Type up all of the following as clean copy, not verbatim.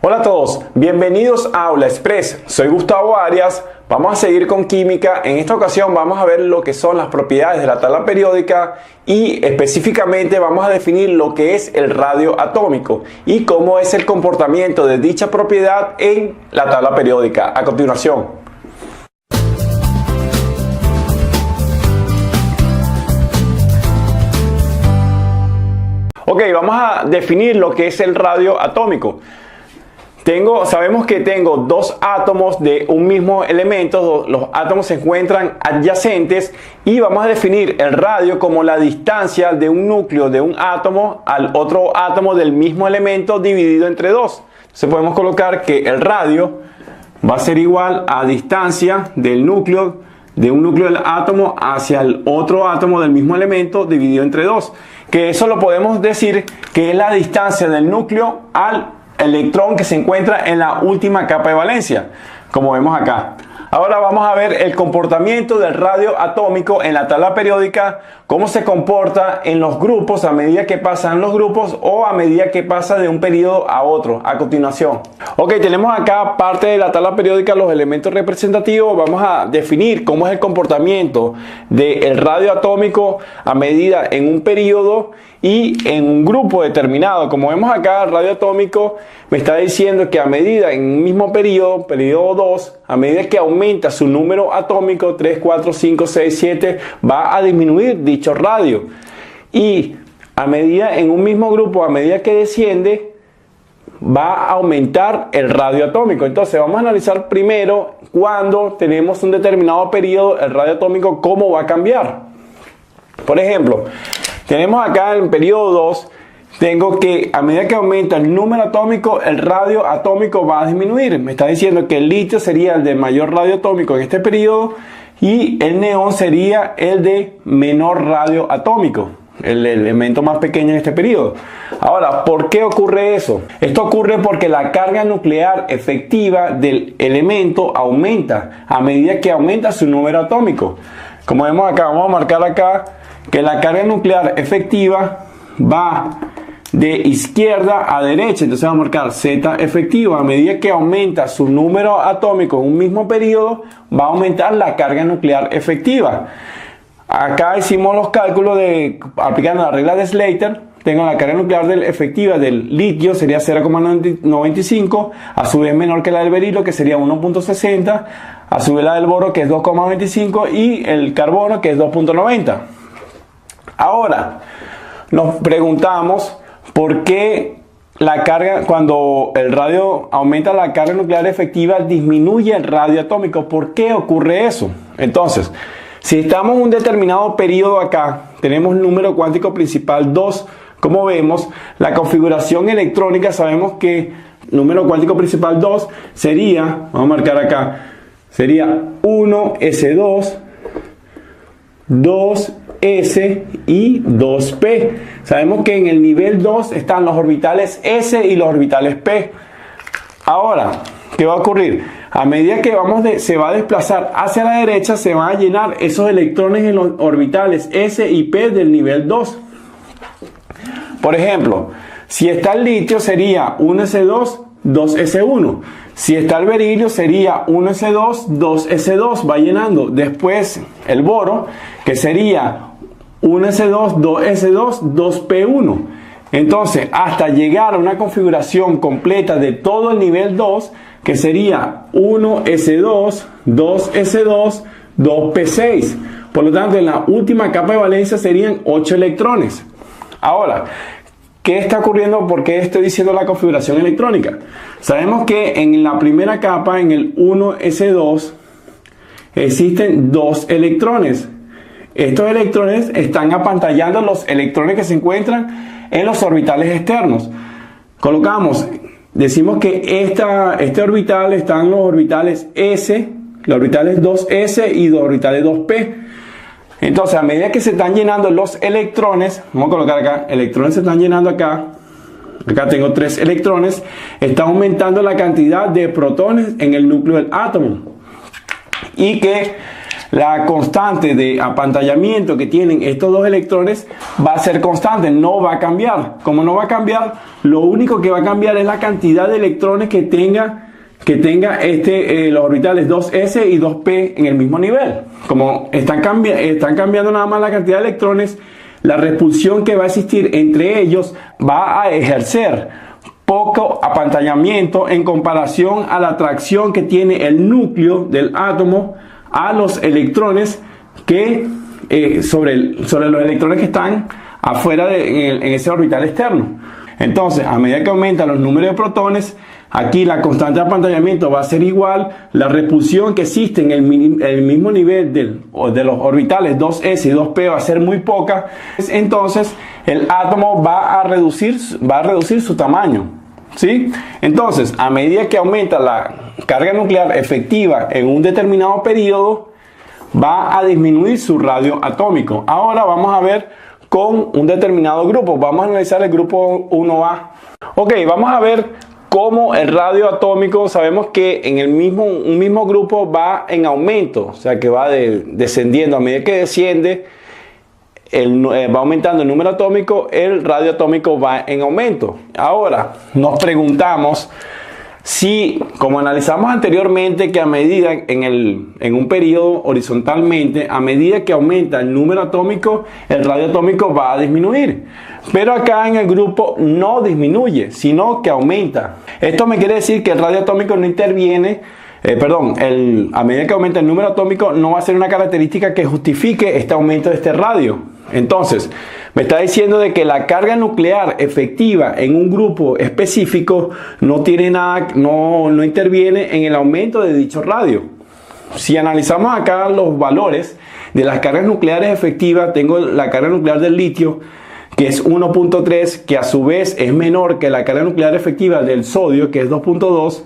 Hola a todos, bienvenidos a Aula Express. Soy Gustavo Arias. Vamos a seguir con química. En esta ocasión vamos a ver lo que son las propiedades de la tabla periódica y específicamente vamos a definir lo que es el radio atómico y cómo es el comportamiento de dicha propiedad en la tabla periódica. A continuación. Ok, vamos a definir lo que es el radio atómico. Sabemos que tengo dos átomos de un mismo elemento, los átomos se encuentran adyacentes y vamos a definir el radio como la distancia de un núcleo de un átomo al otro átomo del mismo elemento dividido entre dos. Entonces podemos colocar que el radio va a ser igual a distancia del núcleo, de un núcleo del átomo hacia el otro átomo del mismo elemento dividido entre dos. Que eso lo podemos decir que es la distancia del núcleo al electrón que se encuentra en la última capa de valencia, como vemos acá. Ahora vamos a ver el comportamiento del radio atómico en la tabla periódica, cómo se comporta en los grupos a medida que pasan los grupos o a medida que pasa de un periodo a otro. A continuación. Ok, tenemos acá parte de la tabla periódica, los elementos representativos. Vamos a definir cómo es el comportamiento del radio atómico a medida en un periodo y en un grupo determinado. Como vemos acá, el radio atómico me está diciendo que a medida en un mismo periodo 2, a medida que aumenta su número atómico, 3, 4, 5, 6, 7, va a disminuir dicho radio. Y a medida en un mismo grupo, a medida que desciende, va a aumentar el radio atómico. Entonces vamos a analizar primero cuando tenemos un determinado periodo, el radio atómico, cómo va a cambiar. Por ejemplo, tenemos acá en el periodo 2, tengo que a medida que aumenta el número atómico, el radio atómico va a disminuir. Me está diciendo que el litio sería el de mayor radio atómico en este periodo y el neón sería el de menor radio atómico, el elemento más pequeño en este periodo. Ahora, ¿por qué ocurre eso? Esto ocurre porque la carga nuclear efectiva del elemento aumenta a medida que aumenta su número atómico. Como vemos acá, vamos a marcar acá que la carga nuclear efectiva va de izquierda a derecha, entonces vamos a marcar Z efectiva. A medida que aumenta su número atómico en un mismo periodo, va a aumentar la carga nuclear efectiva. Acá hicimos los cálculos aplicando la regla de Slater. Tengo la carga nuclear efectiva del litio, sería 0,95, a su vez menor que la del berilio, que sería 1,60, a su vez la del boro, que es 2,25, y el carbono, que es 2,90. Ahora, nos preguntamos por qué la carga, cuando el radio aumenta la carga nuclear efectiva, disminuye el radio atómico. ¿Por qué ocurre eso? Entonces, si estamos en un determinado periodo acá, tenemos número cuántico principal 2, como vemos, la configuración electrónica, sabemos que número cuántico principal 2 sería, vamos a marcar acá, sería 1s2, 2s y 2p. Sabemos que en el nivel 2 están los orbitales s y los orbitales p. Ahora, ¿qué va a ocurrir? A medida que se va a desplazar hacia la derecha, se van a llenar esos electrones en los orbitales s y p del nivel 2. Por ejemplo, si está el litio sería 1s2, 2s1. Si está el berilio sería 1s2, 2s2, va llenando. Después el boro, que sería 1s2, 2s2, 2p1. Entonces, hasta llegar a una configuración completa de todo el nivel 2, que sería 1s2, 2s2, 2p6. Por lo tanto, en la última capa de valencia serían 8 electrones. Ahora, ¿qué está ocurriendo? ¿Por qué estoy diciendo la configuración electrónica? Sabemos que en la primera capa, en el 1s2, existen 2 electrones. Estos electrones están apantallando los electrones que se encuentran en los orbitales externos. Decimos que este orbital están los orbitales S, los orbitales 2s y los orbitales 2p. Entonces, a medida que se están llenando los electrones, vamos a colocar acá, electrones se están llenando acá. Acá tengo 3 electrones, está aumentando la cantidad de protones en el núcleo del átomo. Y que la constante de apantallamiento que tienen estos dos electrones va a ser constante, no va a cambiar. Como no va a cambiar, lo único que va a cambiar es la cantidad de electrones que tenga los orbitales 2s y 2p en el mismo nivel. Como están cambiando nada más la cantidad de electrones, la repulsión que va a existir entre ellos va a ejercer poco apantallamiento en comparación a la atracción que tiene el núcleo del átomo a los electrones que sobre los electrones que están afuera en ese orbital externo. Entonces, a medida que aumentan los números de protones, aquí la constante de apantallamiento va a ser igual, la repulsión que existe en el mismo nivel de los orbitales 2s y 2p va a ser muy poca. Entonces el átomo va a reducir su tamaño, ¿sí? Entonces, a medida que aumenta la carga nuclear efectiva en un determinado periodo, va a disminuir su radio atómico. Ahora vamos a ver con un determinado grupo. Vamos a analizar el grupo 1A. Ok, vamos a ver cómo el radio atómico, sabemos que en un mismo grupo va en aumento, o sea que va descendiendo. A medida que desciende, va aumentando el número atómico, el radio atómico va en aumento. Ahora nos preguntamos si, como analizamos anteriormente, que a medida en un periodo horizontalmente, a medida que aumenta el número atómico, el radio atómico va a disminuir. Pero acá en el grupo no disminuye, sino que aumenta. Esto me quiere decir que el radio atómico no interviene, a medida que aumenta el número atómico, no va a ser una característica que justifique este aumento de este radio. Entonces, me está diciendo de que la carga nuclear efectiva en un grupo específico no interviene en el aumento de dicho radio. Si analizamos acá los valores de las cargas nucleares efectivas, tengo la carga nuclear del litio, que es 1.3, que a su vez es menor que la carga nuclear efectiva del sodio, que es 2.2,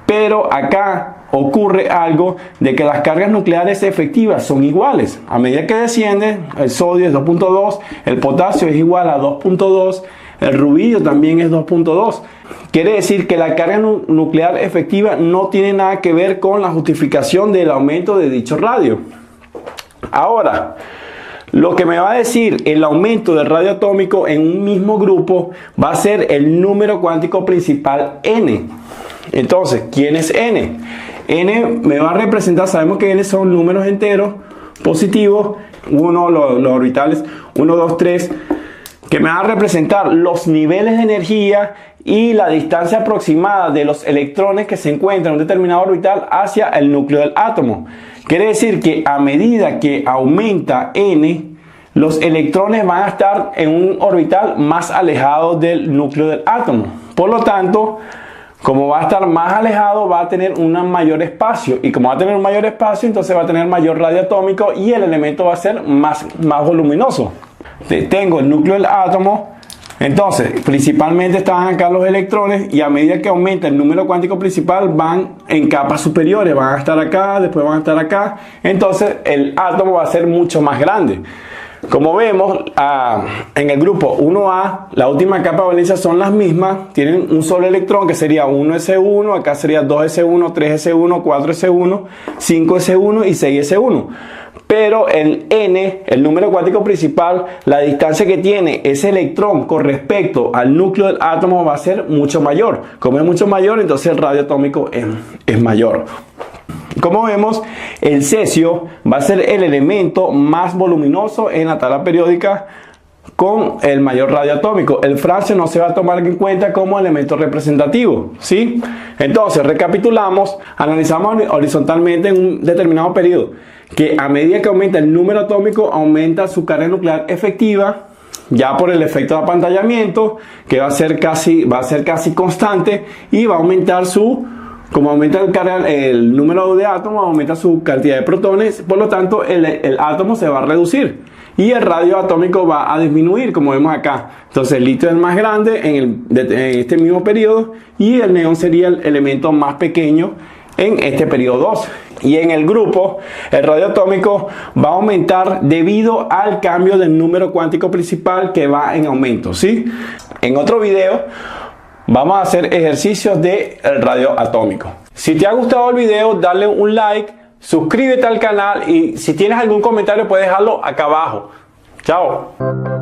pero acá ocurre algo de que las cargas nucleares efectivas son iguales. A medida que desciende, el sodio es 2.2, el potasio es igual a 2.2, el rubidio también es 2.2. Quiere decir que la carga nuclear efectiva no tiene nada que ver con la justificación del aumento de dicho radio. Ahora, lo que me va a decir el aumento del radio atómico en un mismo grupo va a ser el número cuántico principal n. Entonces, ¿quién es n? N me va a representar, sabemos que n son números enteros positivos, los orbitales 1, 2, 3, que me va a representar los niveles de energía y la distancia aproximada de los electrones que se encuentran en un determinado orbital hacia el núcleo del átomo. Quiere decir que a medida que aumenta n, los electrones van a estar en un orbital más alejado del núcleo del átomo. Por lo tanto, como va a estar más alejado, va a tener un mayor espacio. Y como va a tener un mayor espacio, entonces va a tener mayor radio atómico y el elemento va a ser más voluminoso. Tengo el núcleo del átomo. Entonces, principalmente están acá los electrones y a medida que aumenta el número cuántico principal van en capas superiores, van a estar acá, después van a estar acá. Entonces, el átomo va a ser mucho más grande. Como vemos, en el grupo 1A, la última capa de valencia son las mismas. Tienen un solo electrón que sería 1s1, acá sería 2s1, 3s1, 4s1, 5s1 y 6s1. Pero el n, el número cuántico principal, la distancia que tiene ese electrón con respecto al núcleo del átomo va a ser mucho mayor. Como es mucho mayor, entonces el radio atómico es mayor. Como vemos, el cesio va a ser el elemento más voluminoso en la tabla periódica con el mayor radio atómico. El francio no se va a tomar en cuenta como elemento representativo, ¿sí? Entonces, recapitulamos, analizamos horizontalmente en un determinado periodo que a medida que aumenta el número atómico, aumenta su carga nuclear efectiva, ya por el efecto de apantallamiento, que va a ser casi constante, y va a aumentar como aumenta el número de átomos, aumenta su cantidad de protones, por lo tanto el átomo se va a reducir y el radio atómico va a disminuir, como vemos acá. Entonces el litio es el más grande en este mismo periodo y el neón sería el elemento más pequeño en este periodo 2. Y en el grupo, el radio atómico va a aumentar debido al cambio del número cuántico principal que va en aumento, ¿sí? En otro video vamos a hacer ejercicios del radio atómico. Si te ha gustado el video, dale un like, suscríbete al canal y si tienes algún comentario puedes dejarlo acá abajo. Chao.